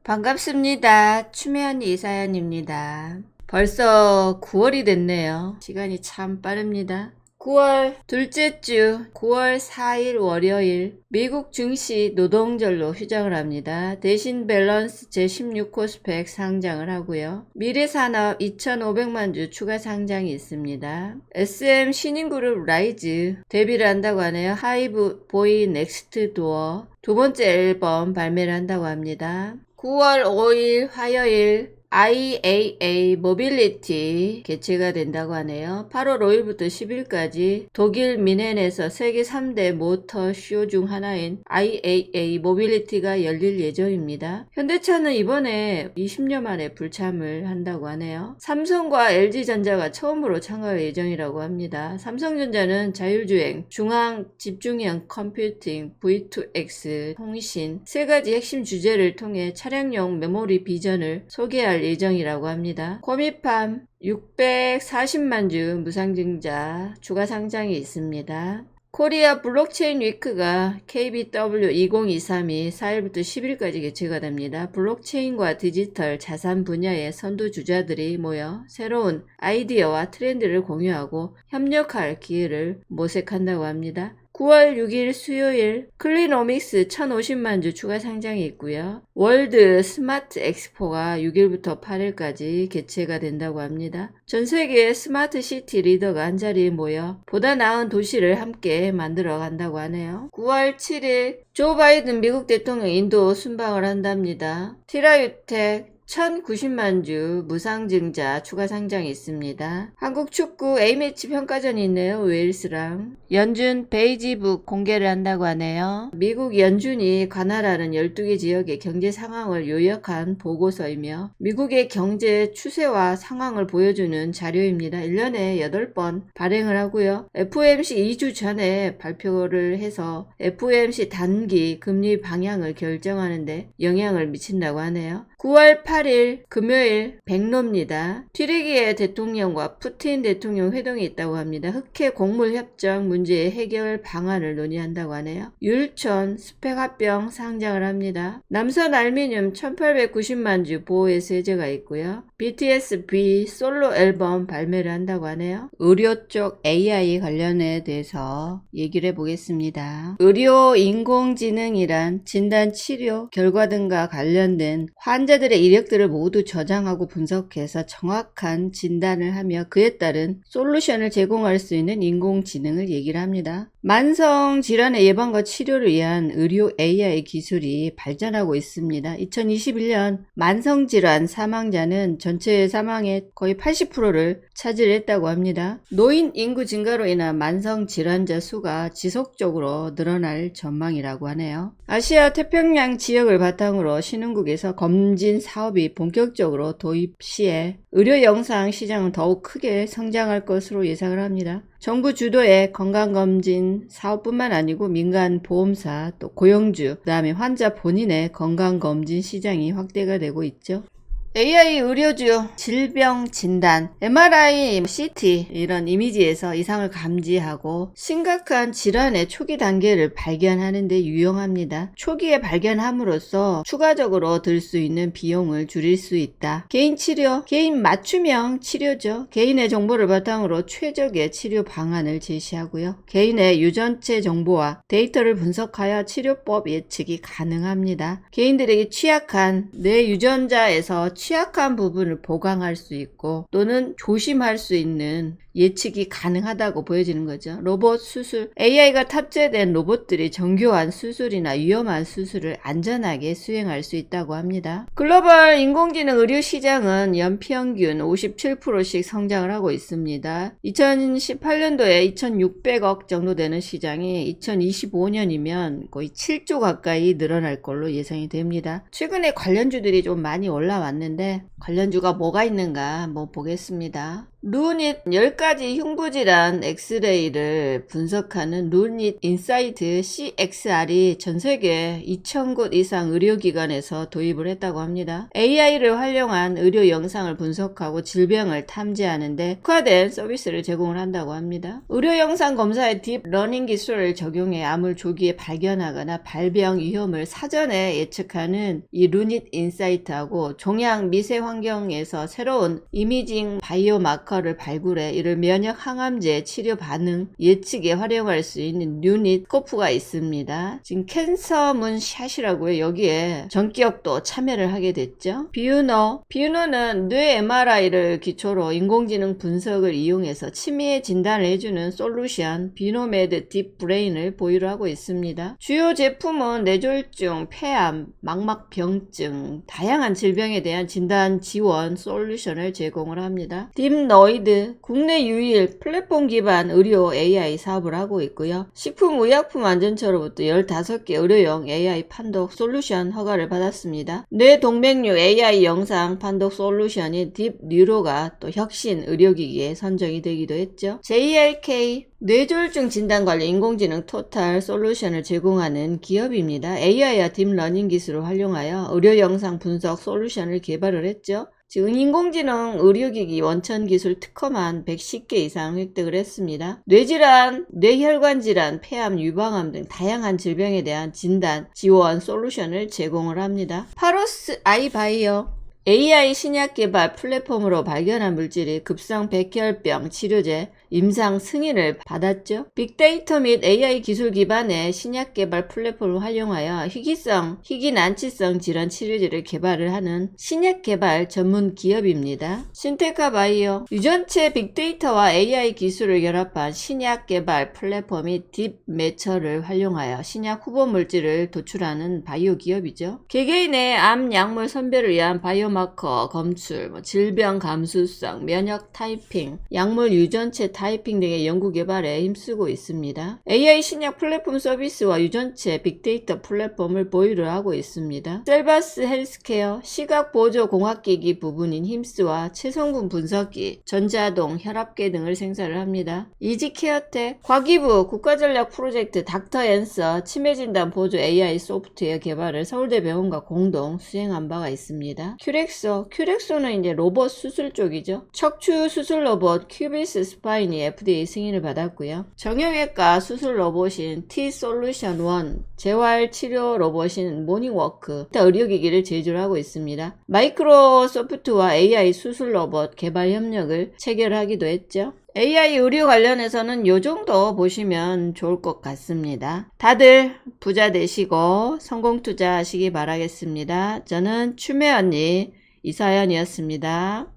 반갑습니다. 추미연 이사연입니다. 벌써 9월이 됐네요. 시간이 참 빠릅니다. 9월 둘째 주 9월 4일 월요일 미국 증시 노동절로 휴장을 합니다. 대신 밸런스 제16호 스펙 상장을 하고요. 미래산업 2,500만 주 추가 상장이 있습니다. SM 신인그룹 라이즈 데뷔를 한다고 하네요. 하이브 보이 넥스트 도어 두 번째 앨범 발매를 한다고 합니다. 9월 5일 화요일 IAA 모빌리티 개최가 된다고 하네요. 8월 5일부터 10일까지 독일 미넨에서 세계 3대 모터 쇼 중 하나인 IAA 모빌리티가 열릴 예정입니다. 현대차는 이번에 20년 만에 불참을 한다고 하네요. 삼성과 LG전자가 처음으로 참가할 예정이라고 합니다. 삼성전자는 자율주행, 중앙 집중형 컴퓨팅, V2X, 통신 세 가지 핵심 주제를 통해 차량용 메모리 비전을 소개할 예정이라고 합니다. 코미팜 640만 주 무상증자 추가 상장이 있습니다. 코리아 블록체인 위크가 KBW 2023이 4일부터 10일까지 개최가 됩니다. 블록체인과 디지털 자산 분야의 선두주자들이 모여 새로운 아이디어와 트렌드를 공유하고 협력할 기회를 모색한다고 합니다. 9월 6일 수요일 클리노믹스 1050만 주 추가 상장이 있고요. 월드 스마트 엑스포가 6일부터 8일까지 개최가 된다고 합니다. 전 세계의 스마트 시티 리더가 한자리에 모여 보다 나은 도시를 함께 만들어 간다고 하네요. 9월 7일 조 바이든 미국 대통령 인도 순방을 한답니다. 티라유텍 1090만 주 무상증자 추가 상장이 있습니다. 한국 축구 A매치 평가전이 있네요. 웨일스랑 연준 베이지북 공개를 한다고 하네요. 미국 연준이 관할하는 12개 지역의 경제 상황을 요약한 보고서이며 미국의 경제 추세와 상황을 보여주는 자료입니다. 1년에 8번 발행을 하고요. FOMC 2주 전에 발표를 해서 FOMC 단기 금리 방향을 결정하는데 영향을 미친다고 하네요. 9월 8일 금요일 백로입니다. 튀르기예 대통령과 푸틴 대통령 회동이 있다고 합니다. 흑해 곡물 협정 문제의 해결 방안을 논의한다고 하네요. 율촌 스펙 합병 상장을 합니다. 남선 알미늄 1890만 주 보호해서 해제가 있고요. BTS B 솔로 앨범 발매를 한다고 하네요. 의료 쪽 AI 관련에 대해서 얘기를 해보겠습니다. 의료 인공지능이란 진단 치료 결과 등과 관련된 환자들의 이력들을 모두 저장하고 분석해서 정확한 진단을 하며 그에 따른 솔루션을 제공할 수 있는 인공지능을 얘기를 합니다. 만성 질환의 예방과 치료를 위한 의료 AI 기술이 발전하고 있습니다. 2021년 만성질환 사망자는 전체 사망의 거의 80%를 차지했다고 합니다. 노인 인구 증가로 인한 만성질환자 수가 지속적으로 늘어날 전망이라고 하네요. 아시아 태평양 지역을 바탕으로 신흥국에서 검진 사업이 본격적으로 도입 시에 의료 영상 시장은 더욱 크게 성장할 것으로 예상을 합니다. 정부 주도의 건강검진 사업뿐만 아니고 민간 보험사 또 고용주 그다음에 환자 본인의 건강검진 시장이 확대가 되고 있죠. AI 의료주 질병 진단, MRI, CT 이런 이미지에서 이상을 감지하고 심각한 질환의 초기 단계를 발견하는 데 유용합니다. 초기에 발견함으로써 추가적으로 들 수 있는 비용을 줄일 수 있다. 개인 치료, 개인 맞춤형 치료죠. 개인의 정보를 바탕으로 최적의 치료 방안을 제시하고요. 개인의 유전체 정보와 데이터를 분석하여 치료법 예측이 가능합니다. 개인들에게 취약한 뇌 유전자에서 취약한 부분을 보강할 수 있고 또는 조심할 수 있는 예측이 가능하다고 보여지는 거죠. 로봇 수술, AI가 탑재된 로봇들이 정교한 수술이나 위험한 수술을 안전하게 수행할 수 있다고 합니다. 글로벌 인공지능 의료 시장은 연평균 57%씩 성장을 하고 있습니다. 2018년도에 2600억 정도 되는 시장이 2025년이면 거의 7조 가까이 늘어날 걸로 예상이 됩니다. 최근에 관련주들이 좀 많이 올라왔는데 관련주가 뭐가 있는가 한번 보겠습니다. 루닛 10가지 흉부질환 엑스레이를 분석하는 루닛 인사이트 CXR이 전세계 2,000곳 이상 의료기관에서 도입을 했다고 합니다. AI를 활용한 의료 영상을 분석하고 질병을 탐지하는데 특화된 서비스를 제공을 한다고 합니다. 의료 영상 검사에 딥러닝 기술을 적용해 암을 조기에 발견하거나 발병 위험을 사전에 예측하는 이 루닛 인사이트하고 종양 미세 환경에서 새로운 이미징 바이오마커를 발굴해 이를 면역 항암제 치료 반응 예측에 활용할 수 있는 루닛 스코프가 있습니다. 지금 캔서문 샷이라고요. 여기에 전기역도 참여를 하게 됐죠. 비유노는 뇌 MRI를 기초로 인공지능 분석을 이용해서 치매 진단을 해주는 솔루션 비노메드 딥브레인을 보유를 하고 있습니다. 주요 제품은 뇌졸중, 폐암, 망막병증, 다양한 질병에 대한 진단 지원 솔루션을 제공을 합니다. 딥노이드 국내 유일 플랫폼 기반 의료 AI 사업을 하고 있고요. 식품의약품안전처로부터 15개 의료용 AI 판독 솔루션 허가를 받았습니다. 뇌동맥류 AI 영상 판독 솔루션인 딥뉴로가 또 혁신 의료기기에 선정이 되기도 했죠. JLK 뇌졸중 진단 관련 인공지능 토탈 솔루션을 제공하는 기업입니다. AI와 딥러닝 기술을 활용하여 의료 영상 분석 솔루션을 개발을 했죠. 지금 인공지능 의료기기 원천기술 특허만 110개 이상 획득을 했습니다. 뇌질환, 뇌혈관 질환, 폐암, 유방암 등 다양한 질병에 대한 진단, 지원 솔루션을 제공을 합니다. 파로스 아이바이오 AI 신약 개발 플랫폼으로 발견한 물질이 급성 백혈병 치료제 임상 승인을 받았죠. 빅데이터 및 AI 기술 기반의 신약 개발 플랫폼을 활용하여 희귀난치성 질환 치료제를 개발을 하는 신약 개발 전문 기업입니다. 신테카 바이오 유전체 빅데이터와 AI 기술을 결합한 신약 개발 플랫폼이 딥매처를 활용하여 신약 후보 물질을 도출하는 바이오 기업이죠. 개개인의 암 약물 선별을 위한 바이오마커 검출, 질병 감수성, 면역 타이핑, 약물 유전체 타이핑 등의 연구 개발에 힘쓰고 있습니다. AI 신약 플랫폼 서비스와 유전체 빅데이터 플랫폼을 보유를 하고 있습니다. 셀바스 헬스케어 시각보조공학기기 부분인 힘스와 체성분 분석기, 전자동, 혈압계 등을 생산을 합니다. 이지케어텍 과기부 국가전략 프로젝트 닥터앤서 치매진단 보조 AI 소프트웨어 개발을 서울대병원과 공동 수행한 바가 있습니다. 큐렉소는 이제 로봇 수술 쪽이죠. 척추 수술 로봇 큐비스 스파인이 FDA 승인을 받았고요. 정형외과 수술 로봇인 T-솔루션 1, 재활 치료 로봇인 모닝워크, 의료기기를 제조를 하고 있습니다. 마이크로소프트와 AI 수술 로봇 개발 협력을 체결하기도 했죠. AI 의료 관련해서는 요 정도 보시면 좋을 것 같습니다. 다들 부자 되시고 성공 투자하시기 바라겠습니다. 저는 추매 언니 이사연이었습니다.